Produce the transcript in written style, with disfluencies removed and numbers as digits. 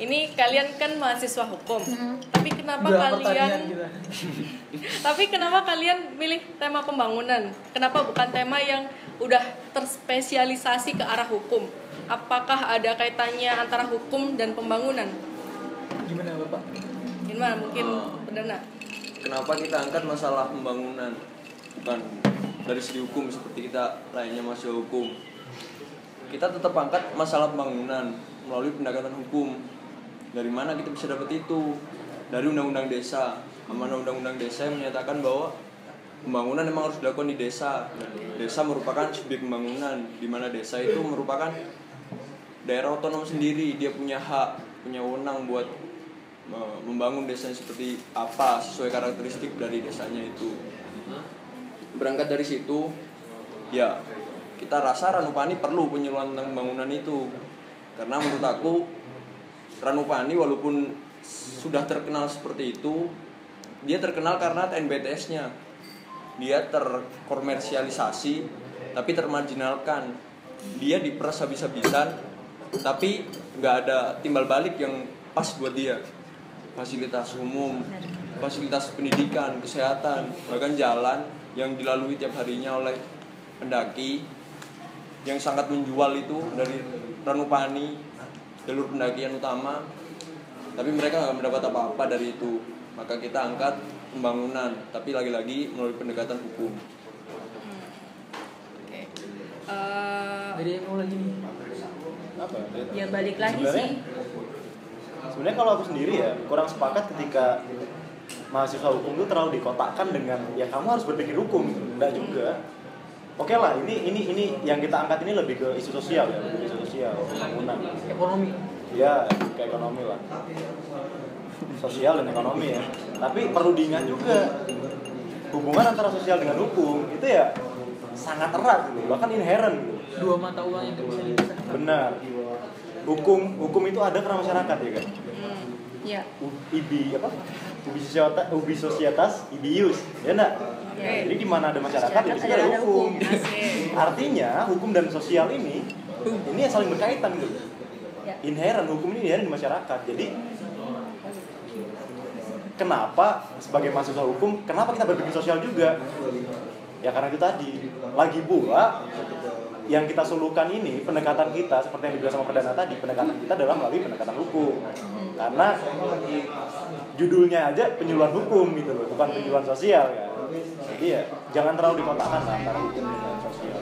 ini kalian kan mahasiswa hukum. Tapi kenapa kalian milih tema pembangunan? Kenapa bukan tema yang udah terspesialisasi ke arah hukum? Apakah ada kaitannya antara hukum dan pembangunan? Gimana Bapak? Gimana mungkin Perdana? Kenapa kita angkat masalah pembangunan? Bukan dari segi hukum seperti kita lainnya mahasiswa hukum. Kita tetap angkat masalah pembangunan melalui pendekatan hukum. Dari mana kita bisa dapat itu? Dari undang-undang desa. Amanah undang-undang desa yang menyatakan bahwa pembangunan memang harus dilakukan di desa. Desa merupakan subjek pembangunan, di mana desa itu merupakan daerah otonom sendiri. Dia punya hak, punya wewenang buat membangun desanya seperti apa sesuai karakteristik dari desanya itu. Berangkat dari situ, ya kita rasa Ranupani perlu penyuluhan tentang pembangunan itu. Karena menurut aku Ranupani walaupun sudah terkenal seperti itu, dia terkenal karena TNBTS-nya. Dia terkomersialisasi tapi termarginalkan. Dia diperas habis-habisan tapi nggak ada timbal balik yang pas buat dia. Fasilitas umum, fasilitas pendidikan, kesehatan, bahkan jalan yang dilalui tiap harinya oleh pendaki yang sangat menjual itu dari Ranupani, jalur pendakian utama, tapi mereka nggak mendapat apa-apa dari itu. Maka kita angkat pembangunan, tapi lagi-lagi melalui pendekatan hukum. Oke. Dari yang mau lagi nih? Apa? Ya balik lagi sih. Sebenarnya kalau aku sendiri ya kurang sepakat ketika mahasiswa hukum itu terlalu dikotakkan dengan ya kamu harus berpikir hukum. Enggak juga. Oke lah, ini yang kita angkat ini lebih ke isu sosial ya, lebih isu sosial, pembangunan, Ekonomi. ya ke ekonomi lah, sosial dan ekonomi ya. Tapi perlu diingat juga hubungan antara sosial dengan hukum itu ya sangat erat gitu, bahkan inherent gitu. Dua mata uang yang bisa dipisahkan. Benar. Hukum itu ada karena masyarakat ya kan. Ya. Ubi societas, ibius, ya enggak? Okay. Jadi di mana ada masyarakat di situ ada hukum. Artinya hukum dan sosial ini yang saling berkaitan gitu. Ya. Inherent, hukum ini inherent di masyarakat. Jadi kenapa sebagai mahasiswa hukum, kenapa kita berpikir sosial juga? Ya karena itu tadi. Lagi pula yang kita sulukan ini, pendekatan kita seperti yang dibilang sama Perdana tadi, pendekatan kita adalah melalui pendekatan hukum. Karena judulnya aja penyuluhan hukum gitu loh, bukan penyuluhan sosial ya. Jadi ya jangan terlalu dikotakkan lah antara hukum dan sosial.